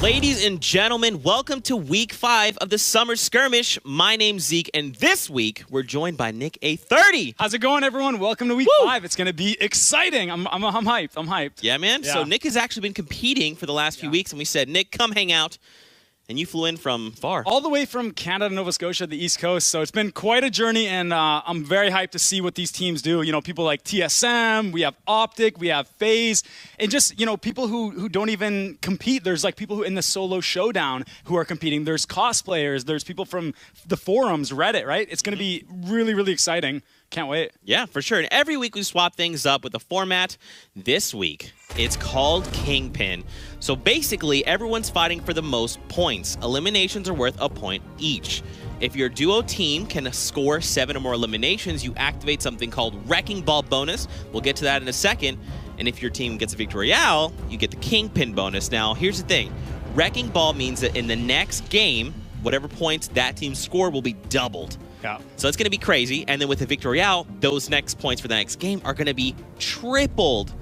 Ladies and gentlemen, welcome to week 5 of the Summer Skirmish. My name's Zeke, and this week we're joined by Nick A30. How's it going, everyone? Welcome to week 5. It's going to be exciting. I'm hyped. I'm hyped. Yeah, man. Yeah. So Nick has actually been competing for the last few weeks, and we said, Nick, come hang out. And you flew in from far. All the way from Canada, Nova Scotia, the East Coast. So it's been quite a journey, and I'm very hyped to see what these teams do. You know, people like TSM, we have Optic, we have FaZe, and just, you know, people who don't even compete. There's like people who in the solo showdown who are competing. There's cosplayers. There's people from the forums, Reddit, right? It's going to be really, really exciting. Can't wait. Yeah, for sure. And every week we swap things up with the format. This week, it's called Kingpin. So basically, everyone's fighting for the most points. Eliminations are worth a point each. If your duo team can score 7 or more eliminations, you activate something called Wrecking Ball bonus. We'll get to that in a second. And if your team gets a Victory Royale, you get the Kingpin bonus. Now, here's the thing. Wrecking Ball means that in the next game, whatever points that team scored will be doubled. Yeah. So it's going to be crazy. And then with the Victory Royale, those next points for the next game are going to be tripled.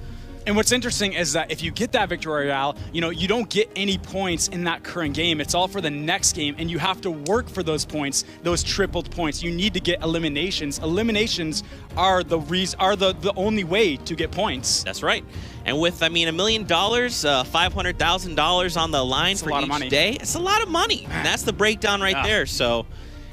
And what's interesting is that if you get that Victory Royale, you know, you don't get any points in that current game. It's all for the next game, and you have to work for those points, those tripled points. You need to get eliminations. Eliminations are the only way to get points. That's right. And with, I mean, $1 million, $500,000 on the line for each day, it's a lot of money. And that's the breakdown right there. So,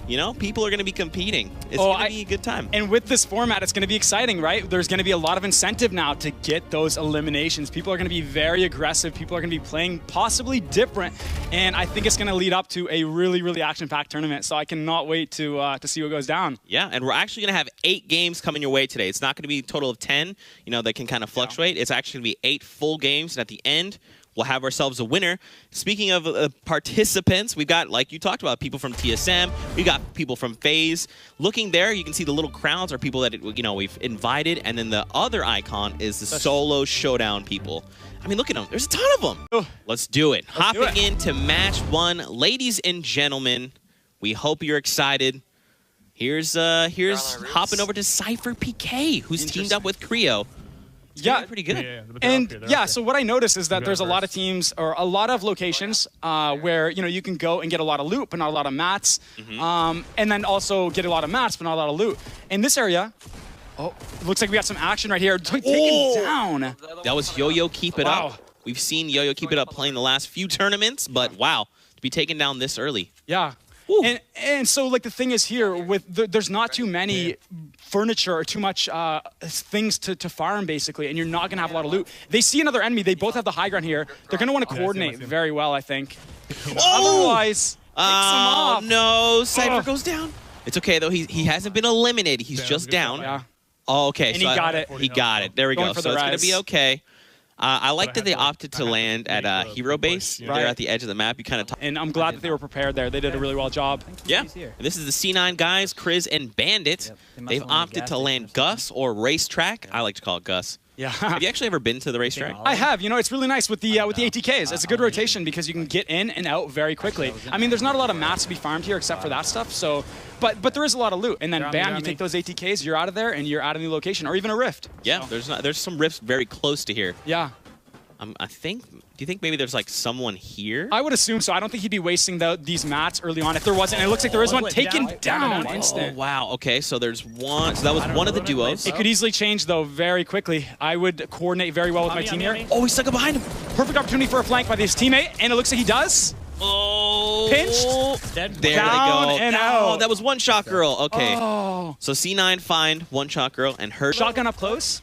you know, people are going to be competing. It's going to be a good time. And with this format, it's going to be exciting, right? There's going to be a lot of incentive now to get those eliminations. People are going to be very aggressive. People are going to be playing possibly different. And I think it's going to lead up to a really, really action-packed tournament. So I cannot wait to see what goes down. Yeah, and we're actually going to have 8 games coming your way today. It's not going to be a total of 10. You know, they can kind of fluctuate. It's actually going to be 8 full games. And at the end, we'll have ourselves a winner. Speaking of participants, we've got, like you talked about, people from TSM. We got people from FaZe. Looking there, you can see the little crowns are people that, you know, we've invited. And then the other icon is the solo showdown people. I mean, look at them. There's a ton of them. Let's do it. Hopping into match 1. Ladies and gentlemen, we hope you're excited. Here's hopping over to Cypher PK, who's teamed up with Creo. Yeah, pretty good. So what I noticed is that there's a lot of teams or a lot of locations where, you know, you can go and get a lot of loot, but not a lot of mats, and then also get a lot of mats, but not a lot of loot. In this area, it looks like we got some action right here. Taken down. That was Yo-Yo Keep It Up. We've seen Yo-Yo Keep It Up playing the last few tournaments, but wow, to be taken down this early. Yeah. And so, like, the thing is here, with there's not too many furniture or too much things to farm, basically, and you're not going to have a lot of loot. They see another enemy. They both have the high ground here. They're going to want to coordinate very well, I think. Otherwise, no, Cypher goes down. It's okay, though. He hasn't been eliminated. He's just down. Yeah. Oh, okay. And he got it. He got it. There we go. So it's going to be okay. I like that they opted to land at a hero base. They're at the edge of the map. You kind of and I'm glad that they were prepared there. They did a really well job. Yeah. And this is the C9 guys, Kriz and Bandit. They've opted to land Gus or Racetrack. I like to call it Gus. Yeah. Have you actually ever been to the racetrack? I have. You know, it's really nice with the ATKs. It's a good rotation because you can get in and out very quickly. I mean, there's not a lot of mats to be farmed here except for that stuff. So, but there is a lot of loot. And then bam, you take those ATKs, you're out of there, and you're at a new location or even a rift. Yeah. There's some rifts very close to here. Yeah. I think. Do you think maybe there's like someone here? I would assume so. I don't think he'd be wasting these mats early on if there wasn't. And it looks like there is one taken down instant. Oh, wow. Okay, so there's one. So that was one of the duos. It could easily change though very quickly. I would coordinate very well with my team here. Oh, he stuck it behind him. Perfect opportunity for a flank by his teammate, and it looks like he does. Oh, pinched. There down they go. And out. Oh, that was one shot girl. Okay. Oh. So C9 find one shot girl and her shotgun up close.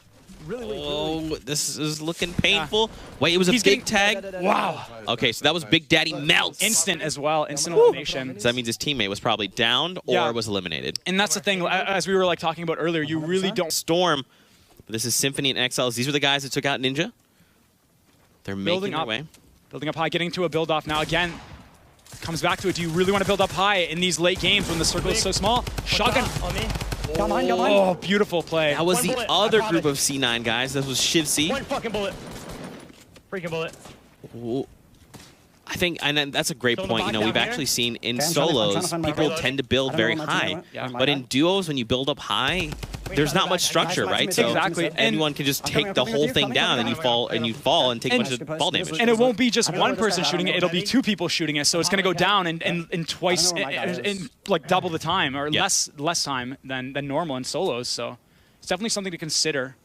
Oh, this is looking painful. Wait, it was a big tag? Wow. Okay, so that was Big Daddy Melts. Instant as well. Instant elimination. So that means his teammate was probably downed or was eliminated. And that's the thing, as we were like talking about earlier, you really don't... Storm. This is Symphony and Exiles. These were the guys that took out Ninja. They're making their way. Building up high, getting to a build-off now. Again, comes back to it. Do you really want to build up high in these late games when the circle is so small? Shotgun. Oh, beautiful play. That was the other group of C9 guys. That was Shivsy. One fucking bullet. Freaking bullet. Ooh. I think, and that's a great point. You know, we've actually seen in solos, people tend to build very high. But in duos, when you build up high, there's not much structure, right? So Exactly. anyone can just take the whole thing down, and you fall and take a bunch of fall damage. And it won't be just one person shooting it; it'll be two people shooting it. So it's going to go down in twice, in like double the time, or less time than normal in solos. So it's definitely something to consider.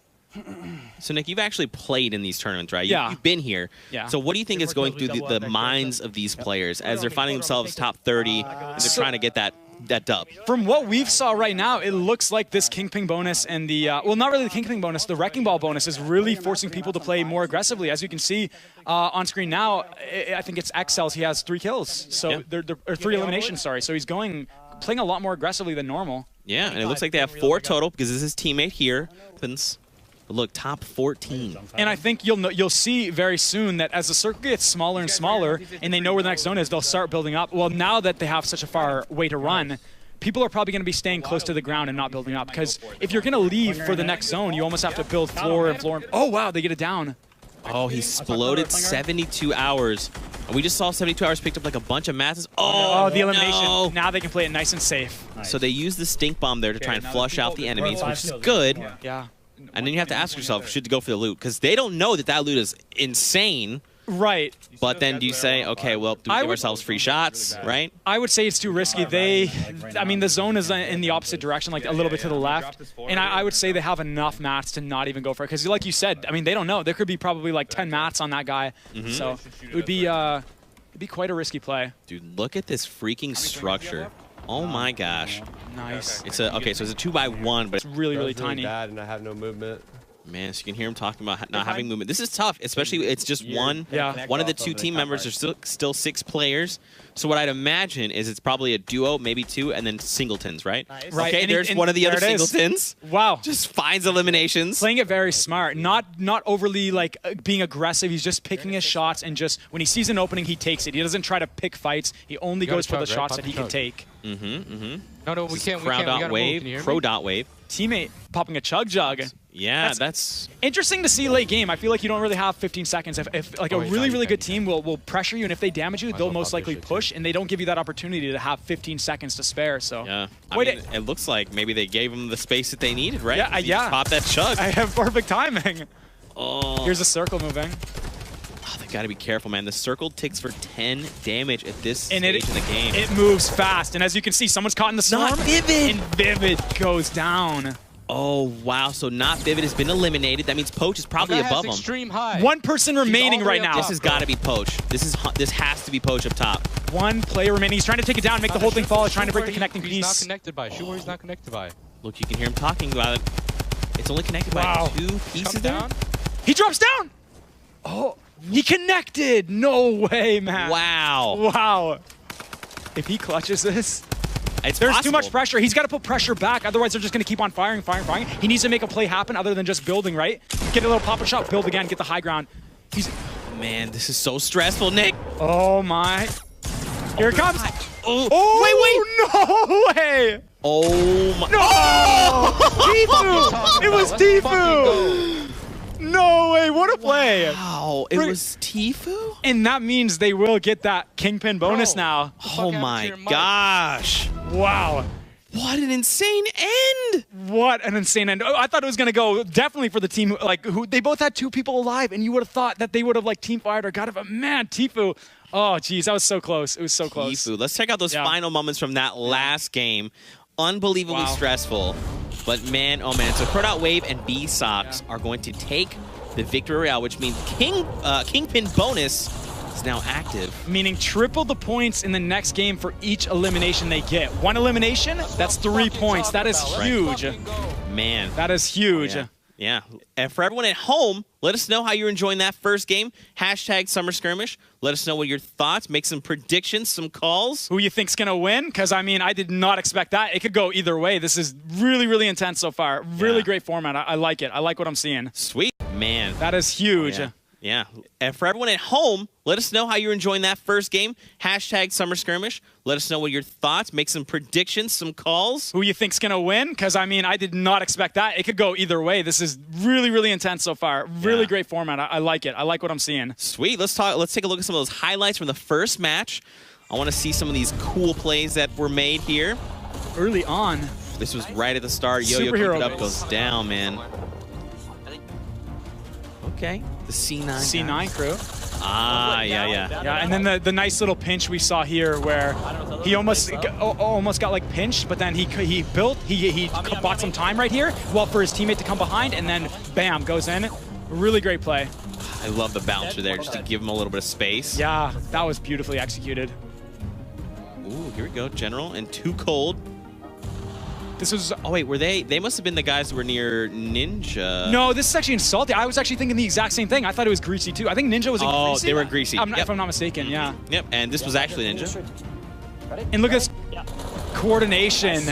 So Nick, you've actually played in these tournaments, right? Yeah. You've been here. Yeah. So what do you think is going through the minds of these players as they're finding themselves top 30 and they're trying to get that dub? From what we've saw right now, it looks like this Kingpin bonus and the, well, not really the Kingpin bonus, the Wrecking Ball bonus is really forcing people to play more aggressively. As you can see on screen now, I think it's XL's, he has 3 kills. So or 3 eliminations, sorry. So he's playing a lot more aggressively than normal. Yeah, and it looks like they have 4 total because this is his teammate here. Look, top 14. And I think you'll see very soon that as the circle gets smaller and smaller and they know where the next zone is, they'll start building up. Well, now that they have such a far way to run, people are probably going to be staying close to the ground and not building up. Because if you're going to leave for the next zone, you almost have to build floor and floor. Oh, wow, they get it down. Oh, he exploded 72 hours. And we just saw 72 hours picked up like a bunch of masses. Oh, the elimination. No. Now they can play it nice and safe. So they use the stink bomb there to try and flush out the enemies, which is good. Yeah. And then you have to ask yourself, should you go for the loot? Because they don't know that loot is insane. Right. But then do you say, okay, well, do we give ourselves free shots, right? I would say it's too risky. I mean, the zone is in the opposite direction, like a little bit to the left. And I would say they have enough mats to not even go for it. Because like you said, I mean, they don't know. There could be probably like 10 mats on that guy. So it would be quite a risky play. Dude, look at this freaking structure. Oh my gosh. Nice. It's a so it's a 2x1, but it's really tiny. Bad, and I have no movement. Man, so you can hear him talking about not having movement. This is tough, especially it's just one. Yeah. One of the 2 team members. There's still 6 players. So what I'd imagine is it's probably a duo, maybe 2, and then singletons, right? Right. Okay, there's one of the other singletons. Wow. Just finds eliminations. Playing it very smart, not overly like being aggressive. He's just picking his shots and just when he sees an opening, he takes it. He doesn't try to pick fights. He only goes for the shots that he can take. No, we can't. Crow dot wave. Teammate popping a chug jug. Yeah, that's interesting to see late game. I feel like you don't really have 15 seconds. If like a really good team will pressure you, and if they damage you, they'll most likely push, and they don't give you that opportunity to have 15 seconds to spare. So yeah, I mean, it looks like maybe they gave them the space that they needed, right? Yeah. Pop that chug. I have perfect timing. Oh. Here's a circle moving. Oh, they gotta be careful, man. The circle ticks for 10 damage at this stage in the game. It moves fast, and as you can see, someone's caught in the storm. Not Vivid! And Vivid goes down. Oh, wow. So Not Vivid has been eliminated. That means Poach is probably above him. Extreme high. 1 person remaining right now. This has got to be Poach. This has to be Poach up top. 1 player remaining. He's trying to take it down, make the whole thing fall, trying to break the connecting piece. He's not connected by. Shoot where he's not connected by. Look, you can hear him talking about it. It's only connected by 2 pieces there. He drops down. Oh, he connected. No way, man. Wow. Wow. If he clutches this. There's possible. Too much pressure. He's got to put pressure back. Otherwise, they're just going to keep on firing. He needs to make a play happen other than just building, right? Get a little pop-up shot, build again, get the high ground. Man, this is so stressful, Nick. Oh, my. Here it comes. Oh, wait. No way. Oh, my. No. Tfue. It was Tfue. No way. What a play. Wow. It was Tfue? And that means they will get that Kingpin bonus now. Oh, my gosh. Wow. What an insane end! What an insane end! Oh, I thought it was gonna go definitely for the team who they both had 2 people alive, and you would have thought that they would have like team fired or got it. But man, Tfue, oh geez, that was so close. It was so close. Tfue. Let's check out those final moments from that last game. Unbelievably stressful, but man, oh man! So Crow Wave and B-Sox are going to take the victory royale, which means Kingpin bonus is now active. Meaning triple the points in the next game for each elimination they get. 1 elimination, that's 3 points. That is huge. Man. That is huge. Yeah. And for everyone at home, let us know how you're enjoying that first game. # Summer Skirmish. Let us know what your thoughts. Make some predictions, some calls. Who you think's going to win? Because, I mean, I did not expect that. It could go either way. This is really intense so far. Really great format. I like it. I like what I'm seeing. Sweet. Man. That is huge. Yeah. And for everyone at home, let us know how you're enjoying that first game. # Summer Skirmish. Let us know what your thoughts. Make some predictions, some calls. Who you think's going to win? Because, I mean, I did not expect that. It could go either way. This is really intense so far. Really great format. I like it. I like what I'm seeing. Sweet. Let's take a look at some of those highlights from the first match. I want to see some of these cool plays that were made here. Early on. This was right at the start. Yo-Yo Superhero comes up, base. goes down, man. Okay, the C9. C9 crew. Ah, yeah. Yeah, and then the nice little pinch we saw here where he almost got like pinched, but then he bought some time right here, well, for his teammate to come behind, and then bam, goes in. Really great play. I love the bouncer there, just to give him a little bit of space. Yeah, that was beautifully executed. Ooh, here we go, General, and too cold. This was... Oh, wait, were they? They must have been the guys that were near Ninja. No, this is actually in Salty. I was actually thinking the exact same thing. I thought it was Greasy, too. I think Ninja was in Oh, Greasy. they were Greasy. If I'm not mistaken, yeah. Yep, and this was actually Ninja. And look at this coordination.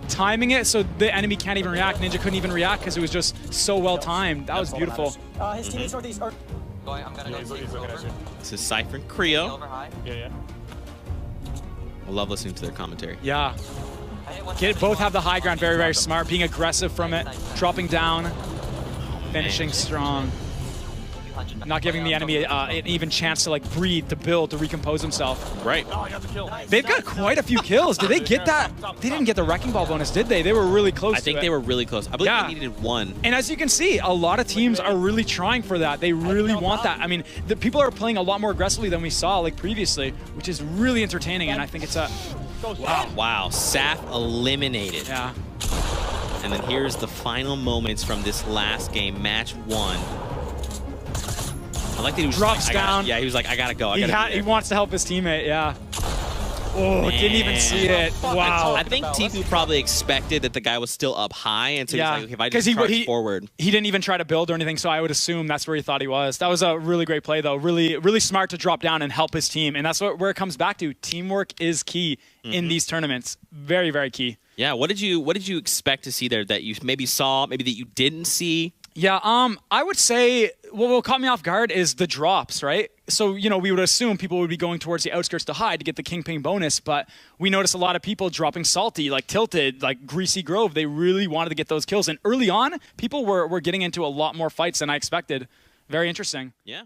Timing it so the enemy can't even react. Ninja couldn't even react because it was just so well timed. That was beautiful. His teammates northeast are... I'm gonna go take over. This is Cypher and Creo. Over high. Yeah. I love listening to their commentary. Yeah. Both have the high ground, very, very smart. Being aggressive from it, dropping down, finishing strong. Not giving the enemy an even chance to like breathe, to build, to recompose himself. Right. They've got quite a few kills. Did they get that? They didn't get the Wrecking Ball bonus, did they? They were really close I think to it. they were really close. I believe they needed one. And as you can see, a lot of teams are really trying for that. They really want that. I mean, the people are playing a lot more aggressively than we saw like previously, which is really entertaining. And I think it's a... Wow. Saf eliminated. Yeah. And then here's the final moments from this last game, match 1. I like that he was drops like, down. Yeah, he was like, I gotta go. He wants to help his teammate. Yeah. Oh, didn't even see it. Wow. I think Tifu probably expected that the guy was still up high, and so he's like, okay, if I just charge forward. He didn't even try to build or anything, so I would assume that's where he thought he was. That was a really great play, though. Really, really smart to drop down and help his team, and that's where it comes back to. Teamwork is key in these tournaments. Very, very key. Yeah. What did you expect to see there that you maybe saw, maybe that you didn't see? Yeah, I would say what caught me off guard is the drops, right? So, you know, we would assume people would be going towards the outskirts to hide to get the Kingpin bonus, but we noticed a lot of people dropping Salty, like Tilted, like Greasy Grove. They really wanted to get those kills. And early on, people were getting into a lot more fights than I expected. Very interesting. Yeah.